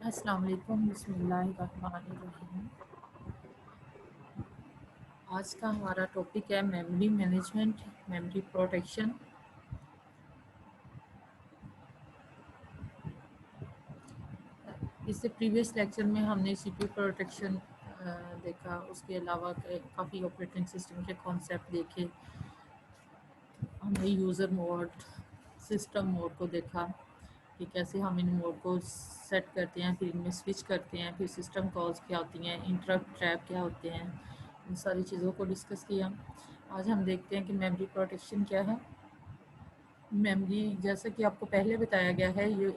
अस्सलाम वालेकुम, बिस्मिल्लाहिर्रहमानिर्रहीम। आज का हमारा टॉपिक है मेमोरी मैनेजमेंट, मेमोरी प्रोटेक्शन। इससे प्रीवियस लेक्चर में हमने सीपीयू प्रोटेक्शन देखा, उसके अलावा काफ़ी ऑपरेटिंग सिस्टम के कॉन्सेप्ट देखे। हमने यूज़र मोड, सिस्टम मोड को देखा कि कैसे हम इन मोड को सेट करते हैं, फिर इनमें स्विच करते हैं, फिर सिस्टम कॉल्स क्या होती हैं, इंटरप्ट ट्रैप क्या होते हैं, इन सारी चीज़ों को डिस्कस किया। आज हम देखते हैं कि मेमोरी प्रोटेक्शन क्या है। मेमोरी, जैसा कि आपको पहले बताया गया है, ये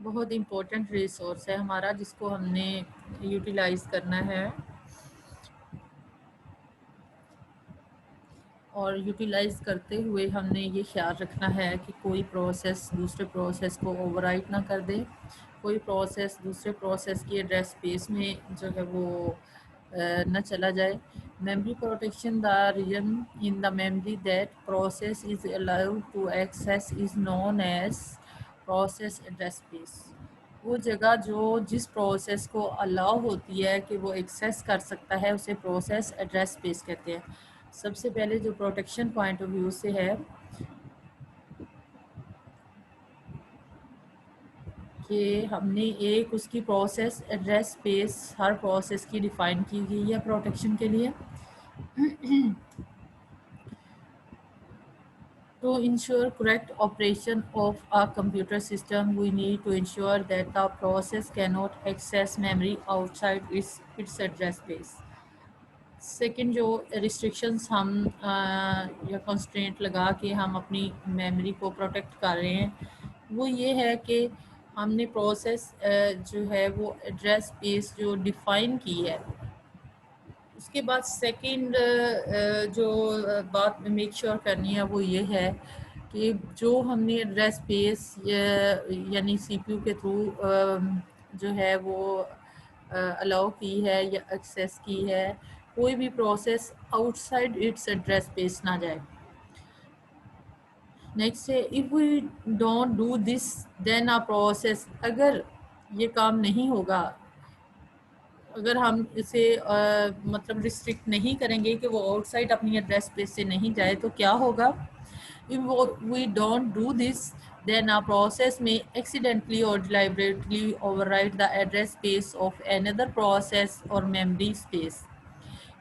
बहुत इम्पोर्टेंट रिसोर्स है हमारा, जिसको हमने यूटिलाइज़ करना है। और यूटिलाइज़ करते हुए हमने ये ख्याल रखना है कि कोई प्रोसेस दूसरे प्रोसेस को ओवरराइट ना कर दे, कोई प्रोसेस दूसरे प्रोसेस की एड्रेस स्पेस में जो है वो न चला जाए। Memory protection, the region in the memory that process is allowed to access is known as process address space. वो जगह जो जिस प्रोसेस को अलाउ होती है कि वो एक्सेस कर सकता है, उसे प्रोसेस एड्रेस स्पेस कहते हैं। सबसे पहले जो प्रोटेक्शन पॉइंट ऑफ व्यू से है कि हमने एक उसकी प्रोसेस एड्रेस स्पेस हर प्रोसेस की डिफ़ाइन की गई है प्रोटेक्शन के लिए। To ensure correct operation of a computer system, we need to ensure that the process cannot access memory outside its address space. Second जो रिस्ट्रिक्शंस हम या कंस्ट्रेंट लगा के हम अपनी मेमोरी को प्रोटेक्ट कर रहे हैं, वो ये है कि हमने प्रोसेस जो है वो एड्रेस स्पेस जो डिफ़ाइन की है। उसके बाद सेकंड जो बात मेक श्योर करनी है वो ये है कि जो हमने एड्रेस स्पेस यानी सीपीयू के थ्रू जो है वो अलाउ की है या एक्सेस की है, कोई भी process outside its address space ना जाए। नेक्स्ट है, if we don't do this then a process, अगर ये काम नहीं होगा, अगर हम इसे मतलब रिस्ट्रिक्ट नहीं करेंगे कि वो आउटसाइड अपनी एड्रेस स्पेस से नहीं जाए, तो क्या होगा? If we don't do this then a process may accidentally or deliberately override the address space of another process or memory space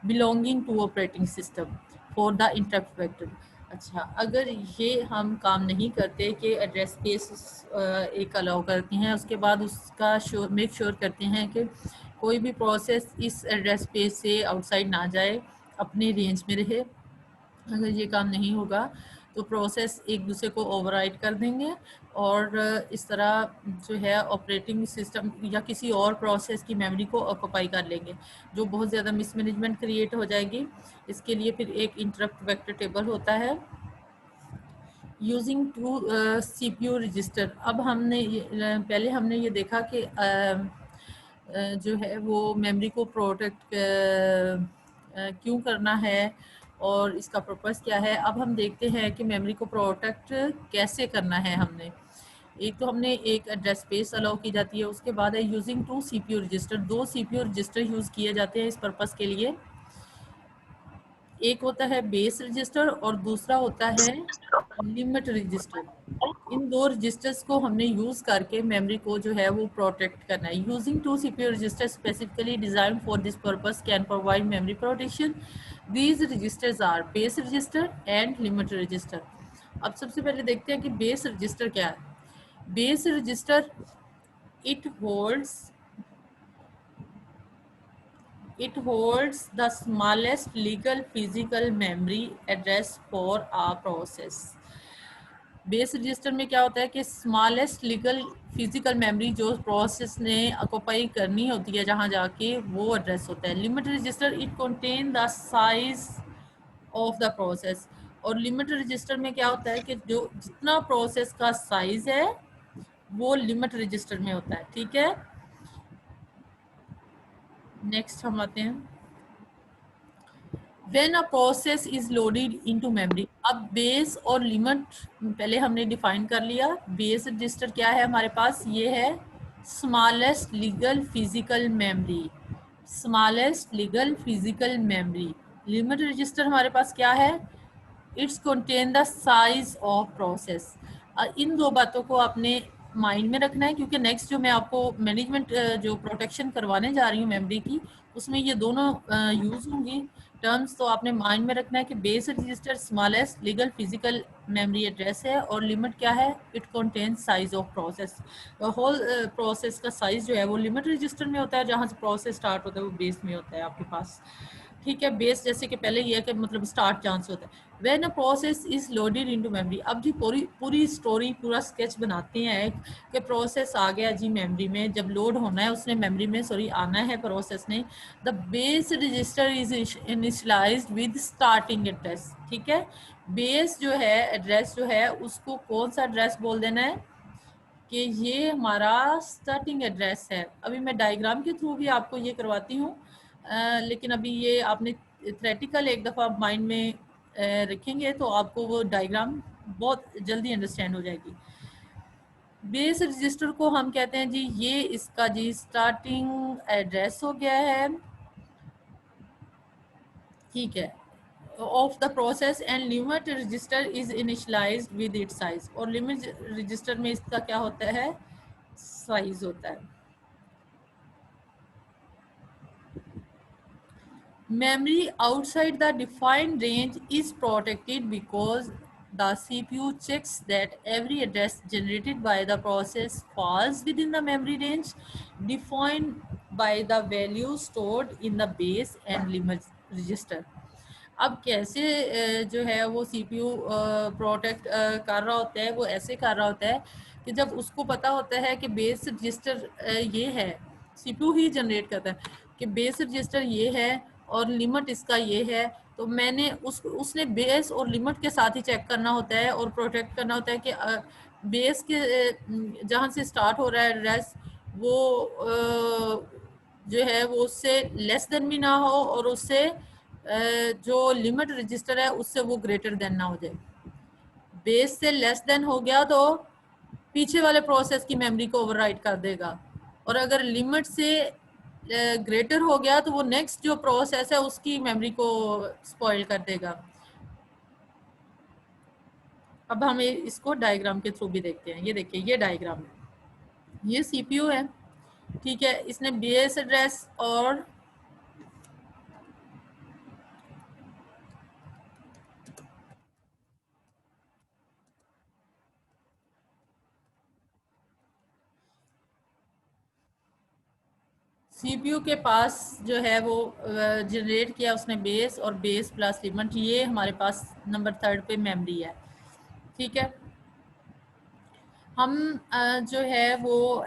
belonging to operating system for the interrupt vector। अच्छा, अगर ये हम काम नहीं करते कि एड्रेस स्पेस एक allow करते हैं, उसके बाद उसका मेक श्योर करते हैं कि कोई भी प्रोसेस इस एड्रेस स्पेस से आउटसाइड ना जाए, अपने रेंज में रहे, अगर ये काम नहीं होगा तो प्रोसेस एक दूसरे को ओवरराइड कर देंगे और इस तरह जो है ऑपरेटिंग सिस्टम या किसी और प्रोसेस की मेमोरी को ऑक्यूपाई कर लेंगे, जो बहुत ज़्यादा मिसमैनेजमेंट क्रिएट हो जाएगी। इसके लिए फिर एक इंटरप्ट वेक्टर टेबल होता है यूजिंग टू सीपीयू रजिस्टर। अब हमने पहले हमने ये देखा कि जो है वो मेमोरी को प्रोटेक्ट क्यों करना है और इसका पर्पस क्या है। अब हम देखते हैं कि मेमोरी को प्रोटेक्ट कैसे करना है। हमने एक तो हमने एक एड्रेस स्पेस अलाउ की जाती है, उसके बाद है यूजिंग टू सीपीयू रजिस्टर। दो सीपीयू रजिस्टर यूज़ किए जाते हैं इस पर्पस के लिए। एक होता है बेस रजिस्टर और दूसरा होता है लिमिट रजिस्टर। इन दो रजिस्टर्स को हमने यूज़ करके मेमोरी को जो है वो प्रोटेक्ट करना है। Using two CPU register specifically design for this purpose can provide memory protection. These registers are base register and limit register. अब सबसे पहले देखते हैं कि बेस रजिस्टर क्या है। Base register it holds the smallest legal physical memory address for a process। Base register में क्या होता है कि स्मॉलेस्ट लीगल फिजिकल मेमोरी जो प्रोसेस ने ऑक्यूपाई करनी होती है जहाँ जाके, वो एड्रेस होता है। Limit register it contain the size of the process. और लिमिट रजिस्टर में क्या होता है कि जो जितना प्रोसेस का साइज है वो लिमिट रजिस्टर में होता है। ठीक है, नेक्स्ट हम आते हैं when a process is loaded into memory, अब बेस और लिमिट पहले हमने डिफाइन कर लिया। बेस रजिस्टर क्या है हमारे पास, ये है smallest legal physical memory, smallest legal physical memory. Limit register हमारे पास क्या है, it's contain the size of process. इन दो बातों को आपने माइंड में रखना है, क्योंकि नेक्स्ट जो मैं आपको मैनेजमेंट जो प्रोटेक्शन करवाने जा रही हूँ मेमोरी की, उसमें ये दोनों यूज़ होंगी टर्म्स। तो आपने माइंड में रखना है कि base register smallest legal physical memory address है, और लिमिट क्या है, it contain size of process. Whole process का साइज जो है वो लिमिट रजिस्टर में होता है, जहाँ से प्रोसेस स्टार्ट होता है वो बेस में होता है आपके पास। ठीक है, बेस जैसे कि पहले ये है कि मतलब स्टार्ट चांस होता है। When a process is loaded into memory, अब जी पूरी पूरी स्टोरी पूरा स्केच बनाते हैं कि प्रोसेस आ गया जी मेमोरी में, जब लोड होना है उसने मेमोरी में, सॉरी आना है प्रोसेस ने, the base register is initialised with starting address. ठीक है, बेस जो है एड्रेस जो है उसको कौन सा एड्रेस बोल देना है कि ये हमारा स्टार्टिंग एड्रेस है। अभी मैं डायग्राम के थ्रू भी आपको ये करवाती हूँ, लेकिन अभी ये आपने थ्रेटिकल एक दफ़ा माइंड में रखेंगे तो आपको वो डायग्राम बहुत जल्दी अंडरस्टैंड हो जाएगी। बेस रजिस्टर को हम कहते हैं जी, ये इसका जी स्टार्टिंग एड्रेस हो गया है। ठीक है, of the process, and limit register is initialised with its size, और लिमिट रजिस्टर में इसका क्या होता है, साइज होता है। Memory outside the defined range is protected because the CPU checks that every address generated by the process falls within the memory range defined by the value stored in the base and limit register. अब कैसे जो है वो CPU protect कर रहा होता है, वो ऐसे कर रहा होता है कि जब उसको पता होता है कि बेस रजिस्टर ये है, CPU ही जनरेट करता है कि बेस रजिस्टर ये है और लिमिट इसका ये है, तो मैंने उसने बेस और लिमिट के साथ ही चेक करना होता है और प्रोटेक्ट करना होता है कि बेस के जहाँ से स्टार्ट हो रहा है एड्रेस, वो जो है वो उससे लेस देन भी ना हो, और उससे जो लिमिट रजिस्टर है उससे वो ग्रेटर देन ना हो जाए। बेस से लेस देन हो गया तो पीछे वाले प्रोसेस की मेमोरी को ओवरराइट कर देगा, और अगर लिमिट से ग्रेटर हो गया तो वो नेक्स्ट जो प्रोसेस है उसकी मेमोरी को स्पॉइल कर देगा। अब हम इसको डायग्राम के थ्रू भी देखते हैं। ये देखिए, ये डायग्राम है, ये सीपीयू है। ठीक है, इसने बेस एड्रेस और सीपीयू के पास जो है वो जनरेट किया उसने बेस और बेस प्लस लिमिट, ये हमारे पास नंबर 3 पे मेमोरी है। ठीक है, हम जो है वो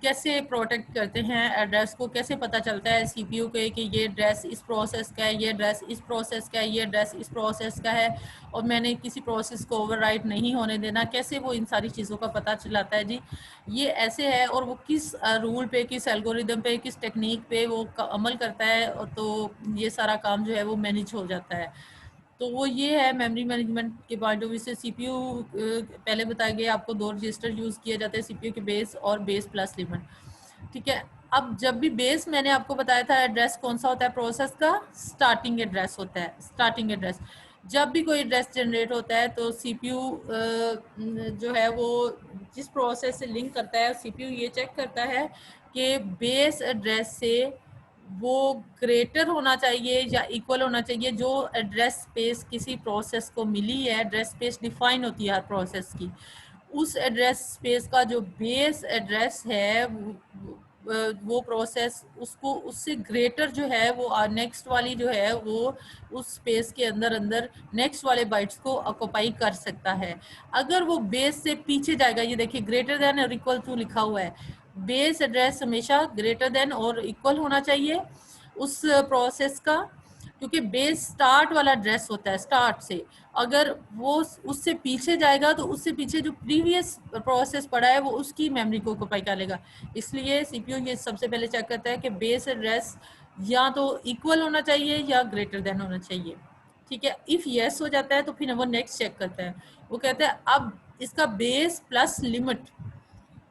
कैसे प्रोटेक्ट करते हैं एड्रेस को, कैसे पता चलता है सीपीयू के कि ये एड्रेस इस प्रोसेस का है, ये एड्रेस इस प्रोसेस का है, ये एड्रेस इस प्रोसेस का है, और मैंने किसी प्रोसेस को ओवरराइट नहीं होने देना, कैसे वो इन सारी चीज़ों का पता चलाता है जी, ये ऐसे है। और वो किस रूल पे, किस एल्गोरिदम पे, किस टेक्निक पे वो अमल करता है, और तो ये सारा काम जो है वो मैनेज हो जाता है। तो वो ये है मेमोरी मैनेजमेंट के पॉइंट ऑफ व्यू से। सीपीयू पहले बताया गया आपको 2 रजिस्टर यूज़ किए जाते हैं सीपीयू के, बेस और बेस प्लस लिमिट। ठीक है, अब जब भी बेस मैंने आपको बताया था एड्रेस कौन सा होता है प्रोसेस का, स्टार्टिंग एड्रेस होता है। स्टार्टिंग एड्रेस, जब भी कोई एड्रेस जनरेट होता है तो सीपीयू जो है वो जिस प्रोसेस से लिंक करता है, सीपीयू ये चेक करता है कि बेस एड्रेस से वो ग्रेटर होना चाहिए या इक्वल होना चाहिए जो एड्रेस स्पेस किसी प्रोसेस को मिली है। एड्रेस स्पेस डिफाइन होती है हर प्रोसेस की, उस एड्रेस स्पेस का जो बेस एड्रेस है वो प्रोसेस उसको उससे ग्रेटर जो है वो नेक्स्ट वाली जो है वो उस स्पेस के अंदर अंदर नेक्स्ट वाले बाइट्स को ऑक्यूपाई कर सकता है। अगर वो बेस से पीछे जाएगा, ये देखिए ग्रेटर देन और इक्वल टू लिखा हुआ है, बेस एड्रेस हमेशा ग्रेटर देन और इक्वल होना चाहिए उस प्रोसेस का, क्योंकि बेस स्टार्ट वाला एड्रेस होता है स्टार्ट से। अगर वो उससे पीछे जाएगा तो उससे पीछे जो प्रीवियस प्रोसेस पड़ा है वो उसकी मेमोरी को ऑक्यूपाई कर लेगा। इसलिए सीपीयू ये सबसे पहले चेक करता है कि बेस एड्रेस या तो इक्वल होना चाहिए या ग्रेटर देन होना चाहिए। ठीक है, इफ़ येस हो जाता है तो फिर वो नेक्स्ट चेक करता है, वो कहता है अब इसका बेस प्लस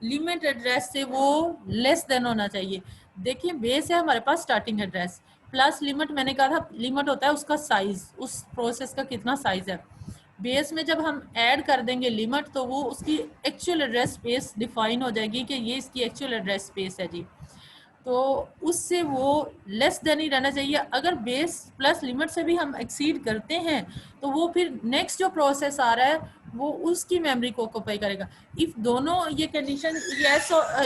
लिमिट एड्रेस से वो लेस देन होना चाहिए। देखिए बेस है हमारे पास स्टार्टिंग एड्रेस, प्लस लिमिट, मैंने कहा था लिमिट होता है उसका साइज, उस प्रोसेस का कितना साइज है। बेस में जब हम ऐड कर देंगे लिमिट तो वो उसकी एक्चुअल एड्रेस स्पेस डिफाइन हो जाएगी कि ये इसकी एक्चुअल एड्रेस स्पेस है जी। तो उससे वो लेस देन ही रहना चाहिए। अगर बेस प्लस लिमिट से भी हम एक्सीड करते हैं तो वो फिर नेक्स्ट जो प्रोसेस आ रहा है वो उसकी मेमोरी को ऑक्यूपाई करेगा। इफ दोनों ये कंडीशन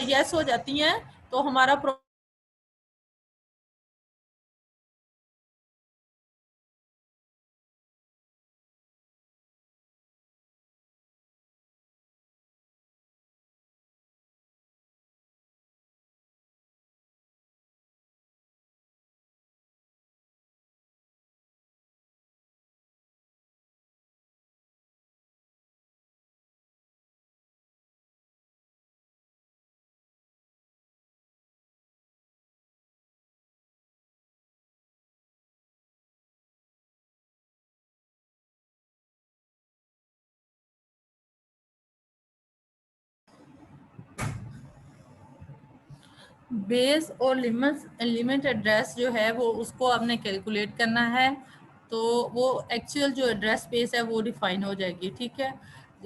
यस हो जाती हैं तो हमारा बेस और लिमिट एड्रेस जो है वो उसको आपने कैलकुलेट करना है, तो वो एक्चुअल जो एड्रेस स्पेस है वो डिफाइन हो जाएगी। ठीक है,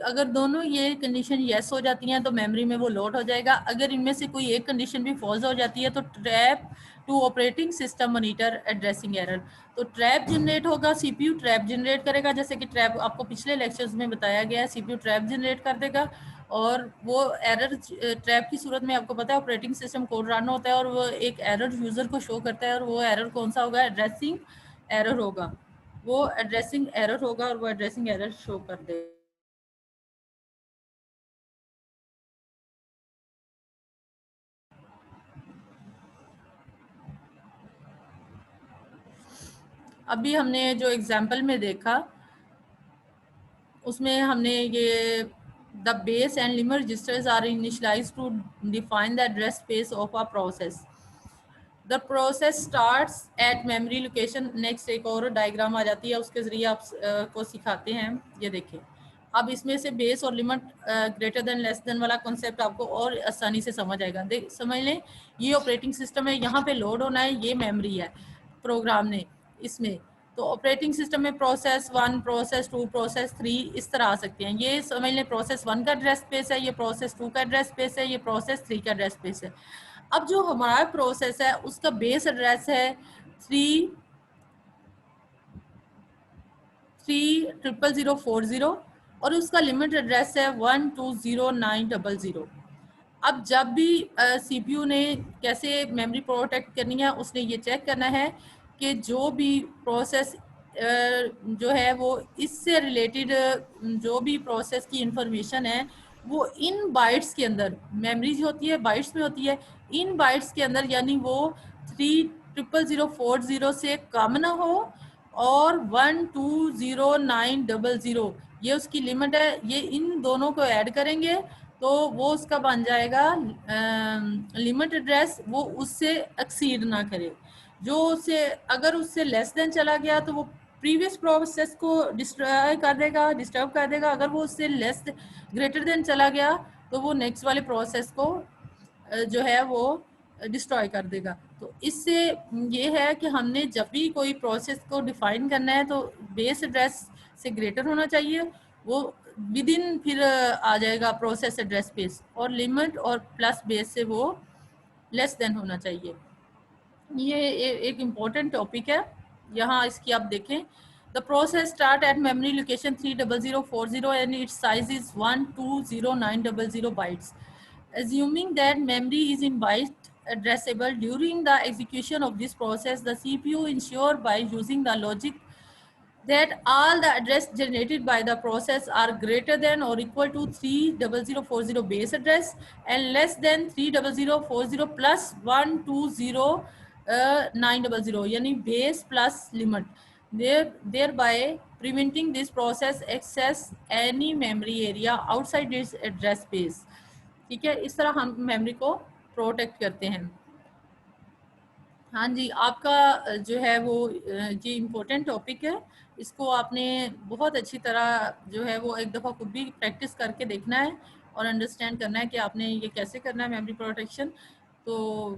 अगर दोनों ये कंडीशन यस हो जाती हैं तो मेमोरी में वो लोड हो जाएगा। अगर इनमें से कोई एक कंडीशन भी फॉल्स हो जाती है तो trap to operating system monitor addressing error, तो ट्रैप जनरेट होगा, सीपीयू ट्रैप जनरेट करेगा। जैसे कि ट्रैप आपको पिछले लेक्चर्स में बताया गया है, सीपीयू ट्रैप जनरेट कर देगा और वो एरर ट्रैप की सूरत में आपको पता है ऑपरेटिंग सिस्टम कोड रन होता है और वो एक एरर यूज़र को शो करता है, और वो एरर कौन सा होगा, एड्रेसिंग एरर होगा। वो एड्रेसिंग एरर होगा और वो एड्रेसिंग एरर शो कर देगा। अभी हमने जो एग्जाम्पल में देखा उसमें हमने ये the base and limit registers are initialized to define the address space of a process. The process starts at memory location. Next एक और डायग्राम आ जाती है, उसके ज़रिए आप को सिखाते हैं। ये देखिए, अब इसमें से बेस और limit greater than less than वाला कॉन्सेप्ट आपको और आसानी से समझ आएगा। देख समझ लें, ये ऑपरेटिंग सिस्टम है, यहाँ पे लोड होना है, ये मेमोरी है प्रोग्राम ने इसमें। तो ऑपरेटिंग सिस्टम में प्रोसेस 1, प्रोसेस 2, प्रोसेस 3 इस तरह आ सकते हैं। ये समझ लें प्रोसेस 1 का एड्रेस स्पेस है, ये प्रोसेस 2 का एड्रेस स्पेस है, ये प्रोसेस 3 का एड्रेस स्पेस है। अब जो हमारा प्रोसेस है उसका बेस एड्रेस है 3,000,040 और उसका लिमिट एड्रेस है 1,209,000। अब जब भी सीपीयू ने कैसे मेमोरी प्रोटेक्ट करनी है, उसने ये चेक करना है कि जो भी प्रोसेस जो है वो इससे रिलेटेड जो भी प्रोसेस की इंफॉर्मेशन है वो इन बाइट्स के अंदर, मेमोरी जो होती है बाइट्स में होती है, इन बाइट्स के अंदर, यानी वो 3,000,040 से कम ना हो और 1,209,000 ये उसकी लिमिट है। ये इन दोनों को ऐड करेंगे तो वो उसका बन जाएगा लिमिट एड्रेस, वो उससे एक्सीड ना करे। जो उससे अगर उससे लेस देन चला गया तो वो प्रीवियस प्रोसेस को डिस्ट्रॉय कर देगा, डिस्टर्ब कर देगा। अगर वो उससे लेस ग्रेटर देन चला गया तो वो नेक्स्ट वाले प्रोसेस को जो है वो डिस्ट्रॉय कर देगा। तो इससे ये है कि हमने जब भी कोई प्रोसेस को डिफाइन करना है तो बेस एड्रेस से ग्रेटर होना चाहिए, वो विद इन फिर आ जाएगा प्रोसेस एड्रेस स्पेस, और लिमिट और प्लस बेस से वो लेस देन होना चाहिए। ये एक इम्पोर्टेंट टॉपिक है, यहाँ इसकी आप देखें। The process start at memory location 3,000,040 and it's size is 1,209,000 bytes. Assuming that memory is in byte addressable during the execution of this process, the CPU ensure by using the logic that all the address generated by the process are greater than or equal to 3,000,040 base address and less than 3,000,040 plus 1,209,000, यानी base plus limit, thereby preventing this process access any memory area outside its address space। ठीक है, इस तरह हम memory को protect करते हैं। हाँ जी, आपका जो है वो ये इम्पोर्टेंट टॉपिक है, इसको आपने बहुत अच्छी तरह जो है वो एक दफ़ा खुद भी प्रैक्टिस करके देखना है और अंडरस्टैंड करना है कि आपने ये कैसे करना है मेमोरी प्रोटेक्शन। तो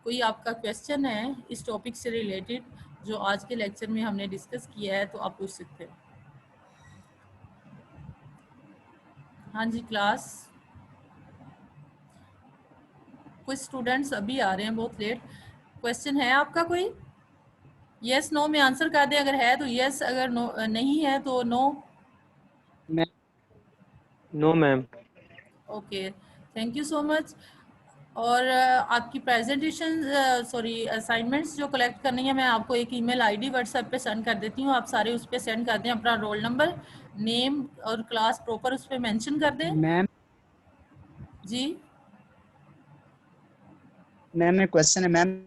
कोई आपका क्वेश्चन है इस टॉपिक से रिलेटेड जो आज के लेक्चर में हमने डिस्कस किया है तो आप पूछ सकते हो। हाँ जी क्लास, कुछ स्टूडेंट्स अभी आ रहे हैं बहुत लेट। क्वेश्चन है आपका कोई? यस नो में आंसर कर दें, अगर है तो यस, अगर नो नहीं है तो no. No ma'am. Okay, thank you so much. और आपकी प्रेजेंटेशन सॉरी असाइनमेंट्स जो कलेक्ट करनी है, मैं आपको एक ईमेल आईडी व्हाट्सएप पे सेंड कर देती हूँ, आप सारे उस पर सेंड कर दें, अपना रोल नंबर, नेम और क्लास प्रॉपर उस पर मैंशन कर दें। मैम जी मैम क्वेश्चन है मैम,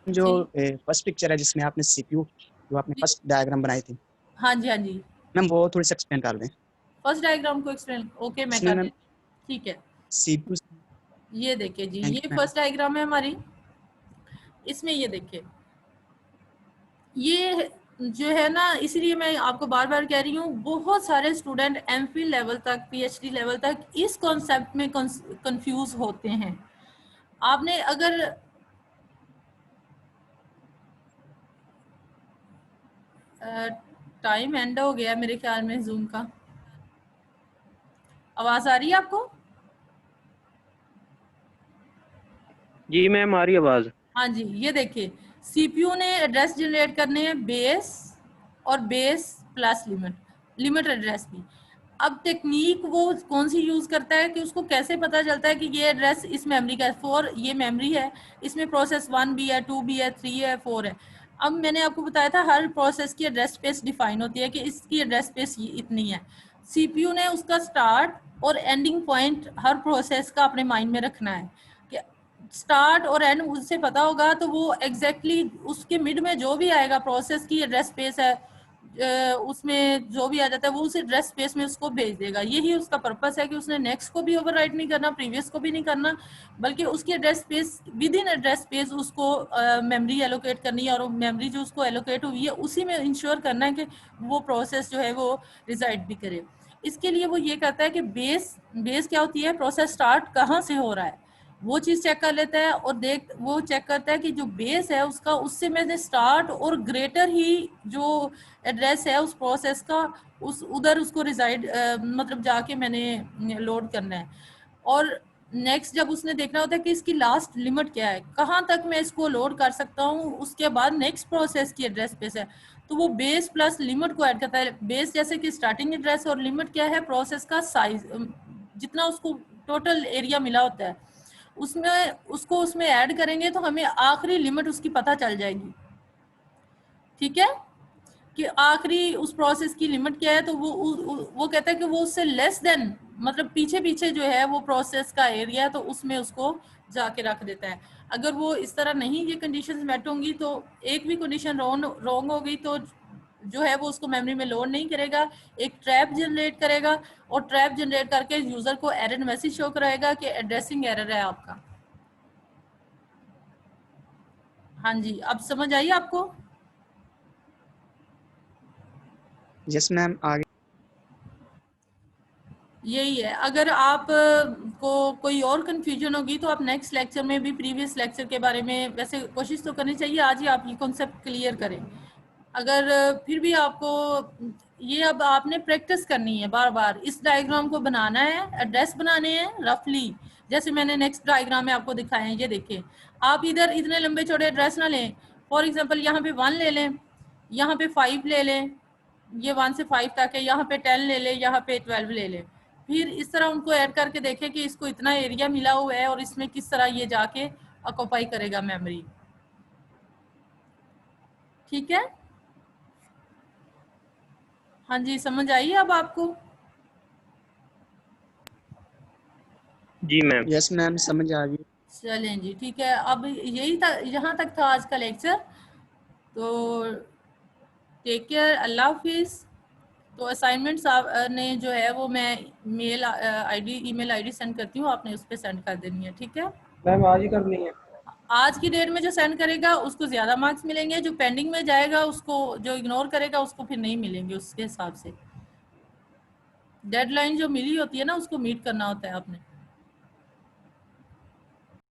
जो जी फर्स्ट पिक्चर है जिसमें आपने सीपीयू जो आपने जी, फर्स्ट डायग्राम बनाई थी हाँ जी हाँ जी, मैम, वो थोड़ी सी एक्सप्लेन कर दें। फर्स्ट डायग्राम को एक्सप्लेन, ओके मैं इसमें कर मैम देती हूँ। ठीक है, सीपीयू। ये देखिए जी, थैंक ये यू मैम। फर्स्ट डायग्राम है हमारी। इसमें ये देखिए, ये जो है ना, इसलिए मैं आपको बार बार कह रही हूँ, बहुत सारे स्टूडेंट एमफिल लेवल तक, पीएचडी लेवल तक इस कॉन्सेप्ट में कंफ्यूज होते हैं। आपने अगर टाइम एंड हो गया मेरे ख्याल में जूम का, आवाज आ रही है आपको? जी मैम आ रही आवाज। हाँ जी, ये देखिए, सीपीयू ने एड्रेस जनरेट करने हैं बेस और base plus limit, limit address की। अब टेक्निक वो कौन सी यूज़ करता है कि उसको कैसे पता चलता है कि ये एड्रेस इस मेमोरी का है, 4 ये मेमोरी है, इसमें प्रोसेस 1 भी है, 2 भी है, 3 है, 4 है। अब मैंने आपको बताया था हर प्रोसेस की एड्रेस स्पेस डिफाइन होती है कि इसकी एड्रेस स्पेस इतनी है। सीपीयू ने उसका स्टार्ट और एंडिंग पॉइंट हर प्रोसेस का अपने माइंड में रखना है कि स्टार्ट और एंड उससे पता होगा तो वो एग्जैक्टली उसके मिड में जो भी आएगा प्रोसेस की एड्रेस स्पेस है, उसमें जो भी आ जाता है वो उस एड्रेस स्पेस में उसको भेज देगा। यही उसका पर्पस है कि उसने नेक्स्ट को भी ओवरराइट नहीं करना, प्रीवियस को भी नहीं करना, बल्कि उसकी address space with in address space उसको मेमोरी एलोकेट करनी है, और मेमोरी जो उसको एलोकेट हुई है उसी में इंश्योर करना है कि वो प्रोसेस जो है वो रिजाइड भी करे। इसके लिए वो ये कहता है कि बेस, बेस क्या होती है, प्रोसेस स्टार्ट कहाँ से हो रहा है वो चीज़ चेक कर लेता है, और वो चेक करता है कि जो बेस है उसका, उससे मैंने स्टार्ट और ग्रेटर ही जो एड्रेस है उस प्रोसेस का, उस उधर उसको रिजाइड मतलब जाके मैंने लोड करना है। और नेक्स्ट जब उसने देखना होता है कि इसकी लास्ट लिमिट क्या है, कहाँ तक मैं इसको लोड कर सकता हूँ, उसके बाद नेक्स्ट प्रोसेस की एड्रेस स्पेस है, तो वो बेस प्लस लिमिट को ऐड करता है। बेस जैसे कि स्टार्टिंग एड्रेस, और लिमिट क्या है, प्रोसेस का साइज, जितना उसको टोटल एरिया मिला होता है उसमें, उसको उसमें ऐड करेंगे तो हमें आखिरी लिमिट उसकी पता चल जाएगी। ठीक है, कि आखिरी उस प्रोसेस की लिमिट क्या है, तो वो कहता है कि वो उससे लेस देन, मतलब पीछे पीछे जो है वो प्रोसेस का एरिया, तो उसमें उसको जाके रख देता है। अगर वो इस तरह नहीं ये कंडीशंस मेट होंगी, तो एक भी कंडीशन रॉन्ग हो गई तो जो है वो उसको मेमोरी में लोड नहीं करेगा, एक ट्रैप जनरेट करेगा, और ट्रैप जनरेट करके यूजर को एरर मैसेज शो कराएगा कि एड्रेसिंग एरर है आपका। हाँ जी, अब समझ आई आपको? यस मैम, आगे। यही है। अगर आप को कोई और कंफ्यूजन होगी तो आप नेक्स्ट लेक्चर में भी प्रीवियस लेक्चर के बारे में, वैसे कोशिश तो करनी चाहिए आज ही आप ये कॉन्सेप्ट क्लियर करें। अगर फिर भी आपको ये, अब आपने प्रैक्टिस करनी है बार बार, इस डायग्राम को बनाना है, एड्रेस बनाने हैं रफली, जैसे मैंने नेक्स्ट डायग्राम में आपको दिखाया है। ये देखिए, आप इधर इतने लंबे चौड़े एड्रेस ना लें। फॉर एग्जांपल यहाँ पे 1 ले लें, यहाँ पे 5 ले लें, ये 1 से 5 तक है, यहाँ पे 10 ले लें, यहाँ पे 12 ले लें। फिर इस तरह उनको ऐड करके देखें कि इसको इतना एरिया मिला हुआ है और इसमें किस तरह ये जाके ऑक्यूपाई करेगा मेमोरी। ठीक है, हाँ जी, समझ आई अब आपको? जी मैम। यस मैम, समझ आ गई। चलें जी, ठीक है। अब यही था, यहाँ तक था आज का लेक्चर। तो टेक केयर, अल्लाह हाफिज़। तो असाइनमेंट्स आप ने जो है वो मैं mail ID, email ID send करती हूँ, आपने उस पर सेंड कर देनी है। ठीक है, मैम आज ही करनी है। आज की डेट में जो सेंड करेगा उसको ज़्यादा मार्क्स मिलेंगे, जो पेंडिंग में जाएगा उसको, जो इग्नोर करेगा उसको फिर नहीं मिलेंगे उसके हिसाब से। डेडलाइन जो मिली होती है ना उसको मीट करना होता है आपने।